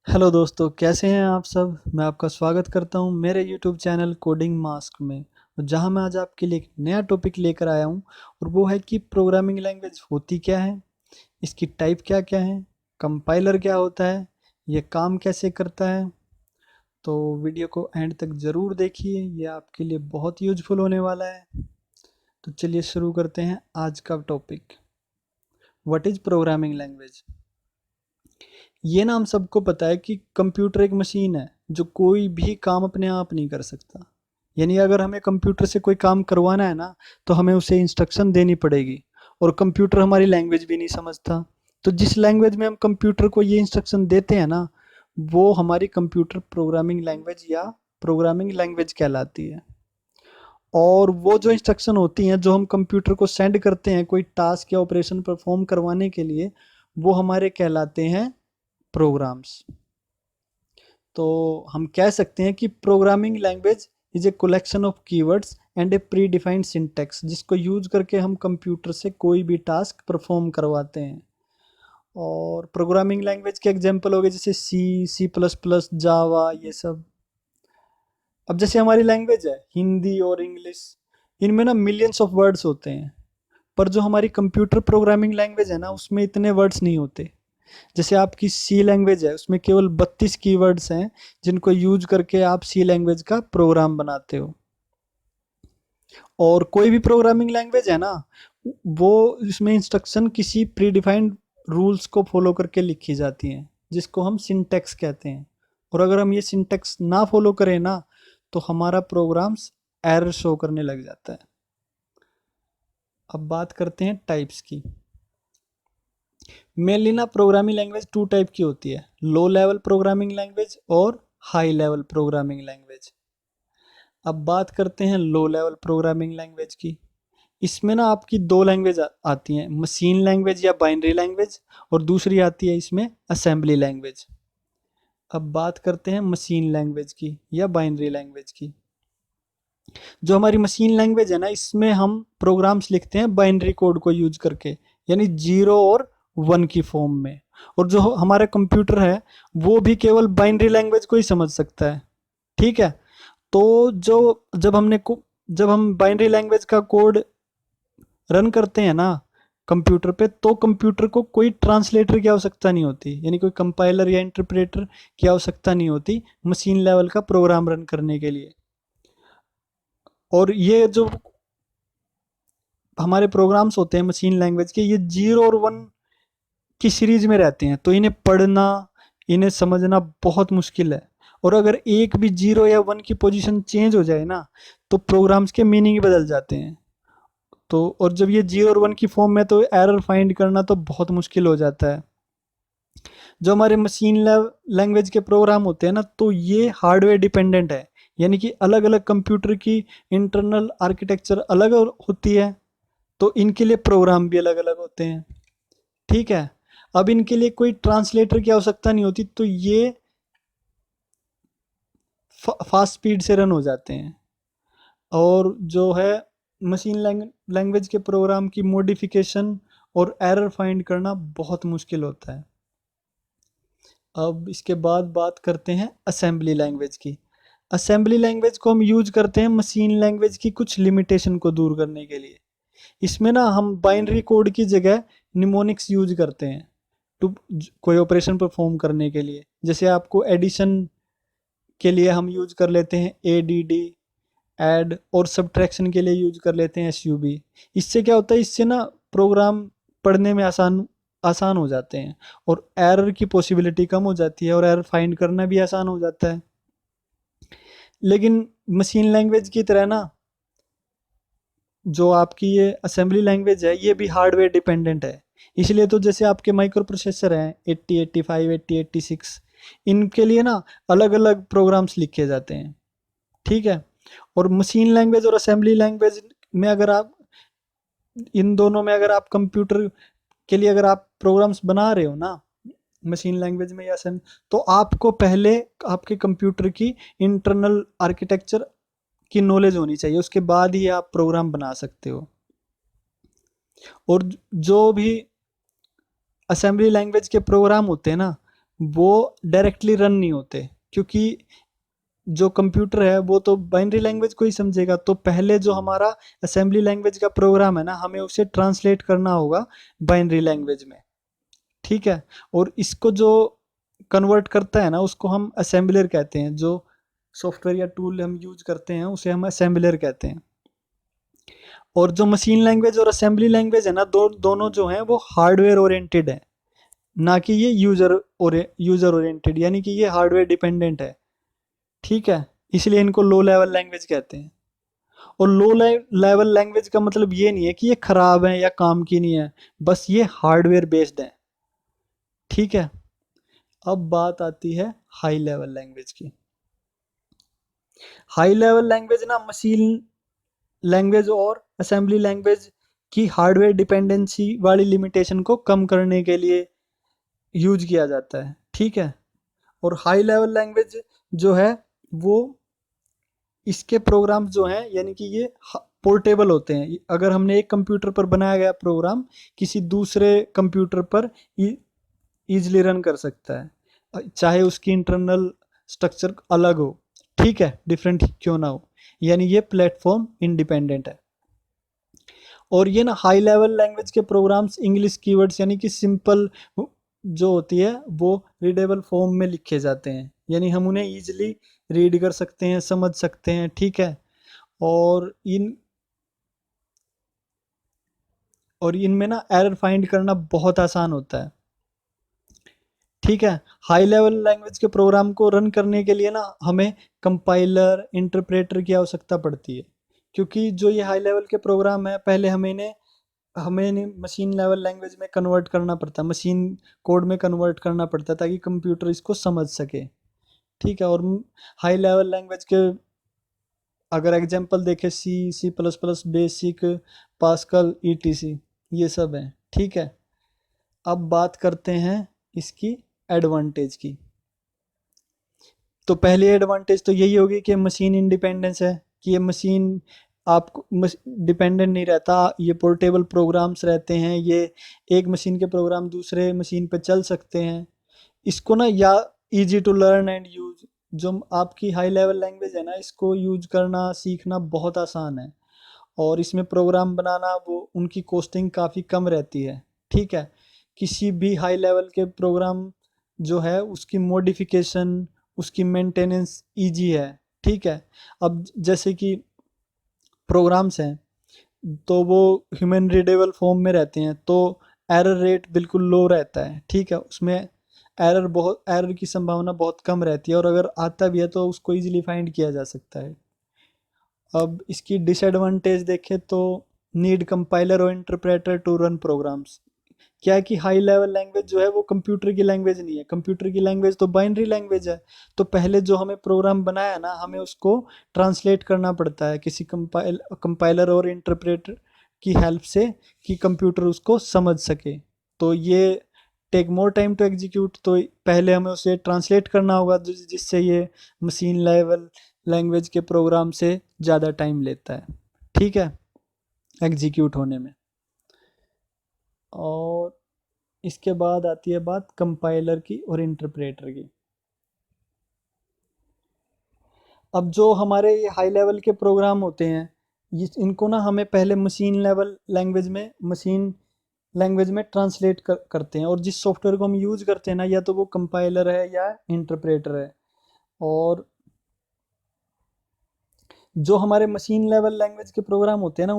Hello दोस्तों, कैसे हैं आप सब। मैं आपका स्वागत करता हूं मेरे यूट्यूब चैनल कोडिंग मास्क में, जहां मैं आज आपके लिए एक नया टॉपिक लेकर आया हूं। और वो है कि प्रोग्रामिंग लैंग्वेज होती क्या है, इसकी टाइप क्या क्या है, कंपाइलर क्या होता है, ये काम कैसे करता है। तो वीडियो को एंड तक ज़रूर देखिए, ये आपके लिए बहुत यूजफुल होने वाला है। तो चलिए शुरू करते हैं आज का topic. What is programming language. ये ना हम सबको पता है कि कंप्यूटर एक मशीन है जो कोई भी काम अपने आप नहीं कर सकता। यानी अगर हमें कंप्यूटर से कोई काम करवाना है ना, तो हमें उसे इंस्ट्रक्शन देनी पड़ेगी। और कंप्यूटर हमारी लैंग्वेज भी नहीं समझता। तो जिस लैंग्वेज में हम कंप्यूटर को ये इंस्ट्रक्शन देते हैं ना, वो हमारी कंप्यूटर प्रोग्रामिंग लैंग्वेज या प्रोग्रामिंग लैंग्वेज कहलाती है। और वो जो इंस्ट्रक्शन होती हैं जो हम कंप्यूटर को सेंड करते हैं कोई टास्क या ऑपरेशन परफॉर्म करवाने के लिए, वो हमारे कहलाते हैं प्रोग्राम्स। तो हम कह सकते हैं कि programming language is a collection of keywords and a predefined syntax, जिसको यूज करके हम कंप्यूटर से कोई भी टास्क परफॉर्म करवाते हैं। और प्रोग्रामिंग लैंग्वेज के एग्जांपल हो गए जैसे सी, सी प्लस प्लस, जावा, ये सब। अब जैसे हमारी लैंग्वेज है हिंदी और इंग्लिश, इनमें ना मिलियंस ऑफ वर्ड्स होते हैं। पर जो हमारी कंप्यूटर प्रोग्रामिंग लैंग्वेज है ना, उसमें इतने वर्ड्स नहीं होते। जैसे आपकी सी लैंग्वेज है, उसमें केवल 32 कीवर्ड्स हैं जिनको यूज करके आप सी लैंग्वेज का प्रोग्राम बनाते हो। और कोई भी प्रोग्रामिंग लैंग्वेज है ना, वो इसमें इंस्ट्रक्शन किसी प्री डिफाइंड रूल्स को फॉलो करके लिखी जाती हैं, जिसको हम सिंटेक्स कहते हैं। और अगर हम ये सिंटेक्स ना फॉलो करें ना, तो हमारा प्रोग्राम्स एरर शो करने लग जाता है। अब बात करते हैं टाइप्स की। मेनली ना प्रोग्रामिंग लैंग्वेज टू टाइप की होती है, लो लेवल प्रोग्रामिंग लैंग्वेज और हाई लेवल प्रोग्रामिंग लैंग्वेज। अब बात करते हैं लो लेवल प्रोग्रामिंग लैंग्वेज की। इसमें ना आपकी दो लैंग्वेज आती हैं, मशीन लैंग्वेज या बाइनरी लैंग्वेज, और दूसरी आती है इसमें असेंबली लैंग्वेज। अब बात करते हैं मशीन लैंग्वेज की या बाइनरी लैंग्वेज की। जो हमारी मशीन लैंग्वेज है ना, इसमें हम प्रोग्राम्स लिखते हैं बाइनरी कोड को यूज करके, यानी 0 और 1 की फॉर्म में। और जो हमारा कंप्यूटर है, वो भी केवल बाइनरी लैंग्वेज को ही समझ सकता है। ठीक है। तो जो जब हम बाइनरी लैंग्वेज का कोड रन करते हैं ना कंप्यूटर पे, तो कंप्यूटर को कोई ट्रांसलेटर की आवश्यकता नहीं होती, यानी कोई कंपाइलर या इंटरप्रेटर की आवश्यकता नहीं होती मशीन लेवल का प्रोग्राम रन करने के लिए। और ये जो हमारे प्रोग्राम्स होते हैं मशीन लैंग्वेज के, ये 0 और 1 की सीरीज में रहते हैं, तो इन्हें पढ़ना, इन्हें समझना बहुत मुश्किल है। और अगर एक भी 0 या 1 की पोजीशन चेंज हो जाए ना, तो प्रोग्राम्स के मीनिंग ही बदल जाते हैं। तो और जब ये 0 और 1 की फॉर्म में, तो एरर फाइंड करना तो बहुत मुश्किल हो जाता है। जो हमारे मशीन लैंग्वेज के प्रोग्राम होते हैं ना, तो ये हार्डवेयर डिपेंडेंट है। यानी कि अलग अलग कंप्यूटर की इंटरनल आर्किटेक्चर अलग होती है, तो इनके लिए प्रोग्राम भी अलग अलग होते हैं। ठीक है। अब इनके लिए कोई ट्रांसलेटर की आवश्यकता नहीं होती, तो ये फास्ट स्पीड से रन हो जाते हैं। और जो है मशीन लैंग्वेज के प्रोग्राम की मॉडिफिकेशन और एरर फाइंड करना बहुत मुश्किल होता है। अब इसके बाद बात करते हैं असेंबली लैंग्वेज की। असेंबली लैंग्वेज को हम यूज करते हैं मशीन लैंग्वेज की कुछ लिमिटेशन को दूर करने के लिए। इसमें ना हम बाइनरी कोड की जगह निमोनिक्स यूज करते हैं टू कोई ऑपरेशन परफॉर्म करने के लिए। जैसे आपको एडिशन के लिए हम यूज कर लेते हैं ADD, ऐड, और सब्ट्रैक्शन के लिए यूज कर लेते हैं SUB। इससे क्या होता है, इससे ना प्रोग्राम पढ़ने में आसान आसान हो जाते हैं, और एरर की पॉसिबिलिटी कम हो जाती है, और एरर फाइंड करना भी आसान हो जाता है। लेकिन मशीन लैंग्वेज की तरह ना, जो आपकी ये असेंबली लैंग्वेज है, ये भी हार्डवेयर डिपेंडेंट है। इसलिए तो जैसे आपके माइक्रो प्रोसेसर हैं 8085, 8086, इनके लिए ना अलग अलग प्रोग्राम्स लिखे जाते हैं। ठीक है। और मशीन लैंग्वेज और असेंबली लैंग्वेज में अगर आप इन दोनों में अगर आप कंप्यूटर के लिए अगर आप प्रोग्राम्स बना रहे हो ना, मशीन लैंग्वेज में या तो आपको पहले आपके कंप्यूटर की इंटरनल आर्किटेक्चर की नॉलेज होनी चाहिए, उसके बाद ही आप प्रोग्राम बना सकते हो। और जो भी असेंबली लैंग्वेज के प्रोग्राम होते हैं ना, वो डायरेक्टली रन नहीं होते, क्योंकि जो कंप्यूटर है वो तो बाइनरी लैंग्वेज को ही समझेगा। तो पहले जो हमारा असेंबली लैंग्वेज का प्रोग्राम है ना, हमें उसे ट्रांसलेट करना होगा बाइनरी लैंग्वेज में, ठीक है। और इसको जो कन्वर्ट करता है ना, उसको हम असेंबलर कहते हैं। जो सॉफ्टवेयर या टूल हम यूज करते हैं उसे हम असेंबलर कहते हैं। और जो मशीन लैंग्वेज और असेंबली लैंग्वेज है ना, दोनों जो हैं वो हार्डवेयर ओरिएंटेड है, ना कि ये यूजर ओरिएंटेड, यानी कि ये हार्डवेयर डिपेंडेंट है, ठीक है। इसलिए इनको लो लेवल लैंग्वेज कहते हैं। और लो लेवल लैंग्वेज का मतलब ये नहीं है कि ये खराब है या काम की नहीं है, बस ये हार्डवेयर बेस्ड है, ठीक है। अब बात आती है हाई लेवल लैंग्वेज की। हाई लेवल लैंग्वेज ना मशीन लैंग्वेज और असेंबली लैंग्वेज की हार्डवेयर डिपेंडेंसी वाली लिमिटेशन को कम करने के लिए यूज किया जाता है, ठीक है। और हाई लेवल लैंग्वेज जो है वो, इसके प्रोग्राम्स जो हैं यानी कि ये पोर्टेबल होते हैं। अगर हमने एक कंप्यूटर पर बनाया गया प्रोग्राम किसी दूसरे कंप्यूटर पर इजीली रन कर सकता है, चाहे उसकी इंटरनल स्ट्रक्चर अलग हो, ठीक है, डिफरेंट क्यों ना हो। यानी ये प्लेटफॉर्म इंडिपेंडेंट है। और ये ना हाई लेवल लैंग्वेज के प्रोग्राम्स इंग्लिश कीवर्ड्स यानी कि सिंपल जो होती है वो रीडेबल फॉर्म में लिखे जाते हैं, यानी हम उन्हें इजीली रीड कर सकते हैं, समझ सकते हैं, ठीक है। और इन और इनमें ना एरर फाइंड करना बहुत आसान होता है, ठीक है। हाई लेवल लैंग्वेज के प्रोग्राम को रन करने के लिए ना हमें कंपाइलर इंटरप्रेटर की आवश्यकता पड़ती है, क्योंकि जो ये हाई लेवल के प्रोग्राम है पहले हमें इन्हें मशीन लेवल लैंग्वेज में कन्वर्ट करना पड़ता है, मशीन कोड में कन्वर्ट करना पड़ता है ताकि कंप्यूटर इसको समझ सके, ठीक है। और हाई लेवल लैंग्वेज के अगर एग्जांपल देखें C, C plus plus, BASIC, Pascal, etc, ये सब है, ठीक है। अब बात करते हैं इसकी एडवांटेज की। तो पहली एडवांटेज तो यही होगी कि मशीन इंडिपेंडेंस है, कि ये मशीन आपको डिपेंडेंट नहीं रहता, ये पोर्टेबल प्रोग्राम्स रहते हैं, ये एक मशीन के प्रोग्राम दूसरे मशीन पे चल सकते हैं। इसको ना या easy to learn and use, जो आपकी हाई लेवल लैंग्वेज है ना, इसको यूज करना सीखना बहुत आसान है। और इसमें प्रोग्राम बनाना वो उनकी कॉस्टिंग काफ़ी कम रहती है, ठीक है। किसी भी हाई लेवल के प्रोग्राम जो है उसकी मॉडिफिकेशन, उसकी मेंटेनेंस इजी है, ठीक है। अब जैसे कि प्रोग्राम्स हैं तो वो ह्यूमन रीडेबल फॉर्म में रहते हैं, तो एरर रेट बिल्कुल लो रहता है, ठीक है। उसमें एरर की संभावना बहुत कम रहती है, और अगर आता भी है तो उसको इजीली फाइंड किया जा सकता है। अब इसकी डिसएडवांटेज देखें तो नीड कंपाइलर और इंटरप्रेटर टू रन प्रोग्राम्स। क्या है कि हाई लेवल लैंग्वेज जो है वो कंप्यूटर की लैंग्वेज नहीं है, कंप्यूटर की लैंग्वेज तो बाइनरी लैंग्वेज है। तो पहले जो हमें प्रोग्राम बनाया ना, हमें उसको ट्रांसलेट करना पड़ता है किसी कंपाइलर और इंटरप्रेटर की हेल्प से, कि कंप्यूटर उसको समझ सके। तो ये take more time to execute, तो पहले हमें उसे ट्रांसलेट करना होगा, जिससे ये मशीन लेवल लैंग्वेज के प्रोग्राम से ज़्यादा टाइम लेता है, ठीक है, एग्जीक्यूट होने में। और इसके बाद आती है बात कंपाइलर की और इंटरप्रेटर की। अब जो हमारे ये हाई लेवल के प्रोग्राम होते हैं, ये इनको ना हमें पहले मशीन लैंग्वेज में ट्रांसलेट करते हैं। और जिस सॉफ्टवेयर को हम यूज करते हैं ना, या तो वो कंपाइलर है या इंटरप्रेटर है। और जो हमारे मशीन लेवल लैंग्वेज के प्रोग्राम होते हैं ना,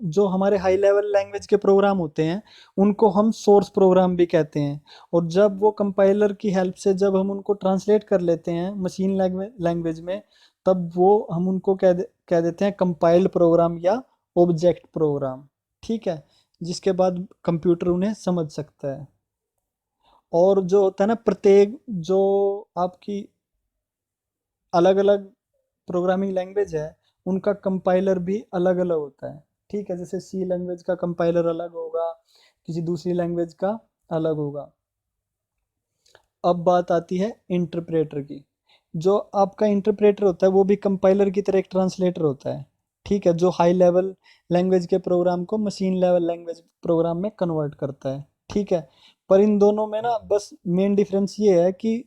जो हमारे हाई लेवल लैंग्वेज के प्रोग्राम होते हैं उनको हम सोर्स प्रोग्राम भी कहते हैं। और जब वो कंपाइलर की हेल्प से जब हम उनको ट्रांसलेट कर लेते हैं मशीन लैंग्वेज में, तब वो हम उनको कह देते हैं कंपाइल्ड प्रोग्राम या ऑब्जेक्ट प्रोग्राम, ठीक है। जिसके बाद कंप्यूटर उन्हें समझ सकता है। और जो होता है ना, प्रत्येक जो आपकी अलग अलग प्रोग्रामिंग लैंग्वेज है उनका कंपाइलर भी अलग अलग होता है, ठीक है। जैसे सी लैंग्वेज का कंपाइलर अलग होगा, किसी दूसरी लैंग्वेज का अलग होगा। अब बात आती है इंटरप्रेटर की। जो आपका इंटरप्रेटर होता है वो भी कंपाइलर की तरह एक ट्रांसलेटर होता है, ठीक है, जो हाई लेवल लैंग्वेज के प्रोग्राम को मशीन लेवल लैंग्वेज प्रोग्राम में कन्वर्ट करता है, ठीक है। पर इन दोनों में ना बस मेन डिफरेंस ये है कि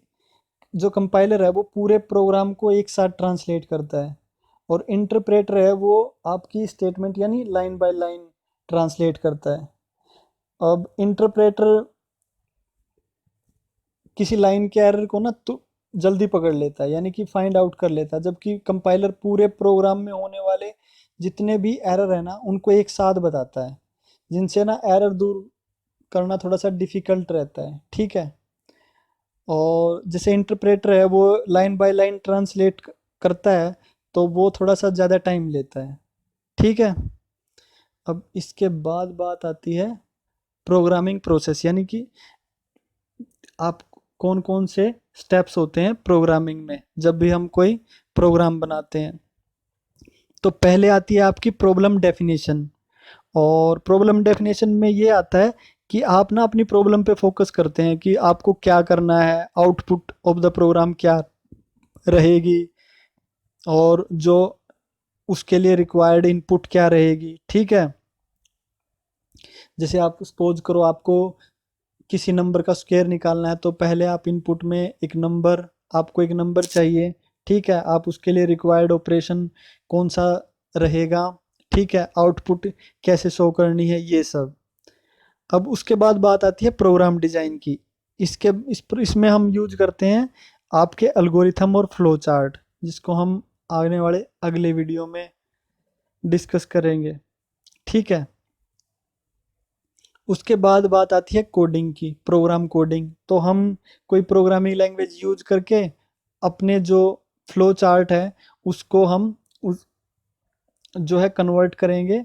जो कंपाइलर है वो पूरे प्रोग्राम को एक साथ ट्रांसलेट करता है, और इंटरप्रेटर है वो आपकी स्टेटमेंट यानी लाइन बाय लाइन ट्रांसलेट करता है। अब इंटरप्रेटर किसी लाइन के एरर को ना तो जल्दी पकड़ लेता है, यानी कि फाइंड आउट कर लेता है, जबकि कंपाइलर पूरे प्रोग्राम में होने वाले जितने भी एरर है ना उनको एक साथ बताता है, जिनसे ना एरर दूर करना थोड़ा सा डिफिकल्ट रहता है। ठीक है। और जैसे इंटरप्रेटर है वो लाइन बाय लाइन ट्रांसलेट करता है, तो वो थोड़ा सा ज़्यादा टाइम लेता है। ठीक है। अब इसके बाद बात आती है प्रोग्रामिंग प्रोसेस, यानी कि आप कौन कौन से स्टेप्स होते हैं प्रोग्रामिंग में जब भी हम कोई प्रोग्राम बनाते हैं। तो पहले आती है आपकी प्रॉब्लम डेफिनेशन, और प्रॉब्लम डेफिनेशन में ये आता है कि आप ना अपनी प्रॉब्लम पे फोकस करते हैं कि आपको क्या करना है, आउटपुट ऑफ द प्रोग्राम क्या रहेगी, और जो उसके लिए रिक्वायर्ड इनपुट क्या रहेगी। ठीक है। जैसे आप सपोज करो आपको किसी नंबर का स्क्वायर निकालना है, तो पहले आप इनपुट में एक नंबर, आपको एक नंबर चाहिए। ठीक है। आप उसके लिए रिक्वायर्ड ऑपरेशन कौन सा रहेगा, ठीक है, आउटपुट कैसे शो करनी है, ये सब। अब उसके बाद बात आती है प्रोग्राम डिजाइन की। इसमें हम यूज करते हैं आपके एल्गोरिथम और फ्लो चार्ट, जिसको हम आने वाले अगले वीडियो में डिस्कस करेंगे। ठीक है। उसके बाद बात आती है कोडिंग की, प्रोग्राम कोडिंग। तो हम कोई प्रोग्रामिंग लैंग्वेज यूज करके अपने जो फ्लो चार्ट है उसको हम उस जो है कन्वर्ट करेंगे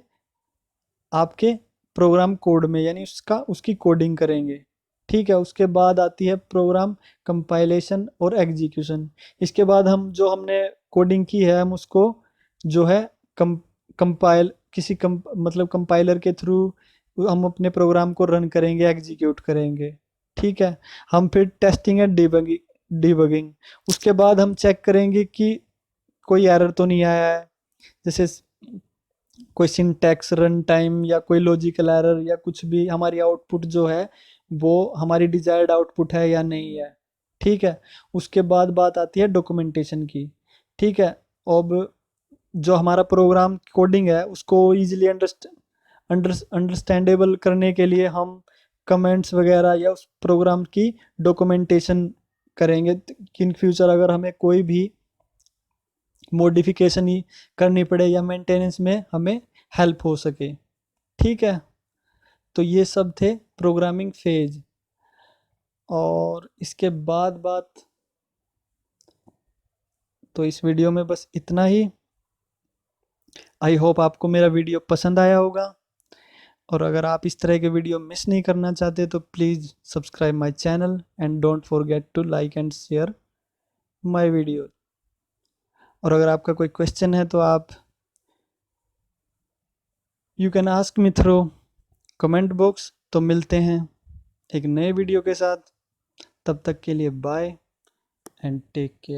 आपके प्रोग्राम कोड में, यानी उसकी कोडिंग करेंगे। ठीक है। उसके बाद आती है प्रोग्राम कंपाइलेशन और एग्जीक्यूशन। इसके बाद हमने कोडिंग की है हम उसको जो है कम कंपाइल किसी मतलब कंपाइलर के थ्रू हम अपने प्रोग्राम को रन करेंगे, एग्जीक्यूट करेंगे। ठीक है। हम फिर टेस्टिंग एंड डिबगिंग, उसके बाद हम चेक करेंगे कि कोई एरर तो नहीं आया है, जैसे कोई सिंटैक्स, रन टाइम, या कोई लॉजिकल एरर, या कुछ भी हमारी आउटपुट जो है वो हमारी डिजायर्ड आउटपुट है या नहीं है। ठीक है। उसके बाद बात आती है डॉक्यूमेंटेशन की। ठीक है। अब जो हमारा प्रोग्राम कोडिंग है उसको इजीली अंडरस्टैंडेबल करने के लिए हम कमेंट्स वगैरह या उस प्रोग्राम की डॉक्यूमेंटेशन करेंगे कि इन फ्यूचर अगर हमें कोई भी मॉडिफिकेशन ही करनी पड़े या मेंटेनेंस में हमें हेल्प हो सके। ठीक है। तो ये सब थे प्रोग्रामिंग फेज। और इसके बाद बात, तो इस वीडियो में बस इतना ही। आई होप आपको मेरा वीडियो पसंद आया होगा, और अगर आप इस तरह के वीडियो मिस नहीं करना चाहते तो please subscribe my channel and don't forget to like and share my video. और अगर आपका कोई क्वेश्चन है तो आप you can ask me through comment box. तो मिलते हैं एक नए वीडियो के साथ, तब तक के लिए बाय एंड टेक केयर।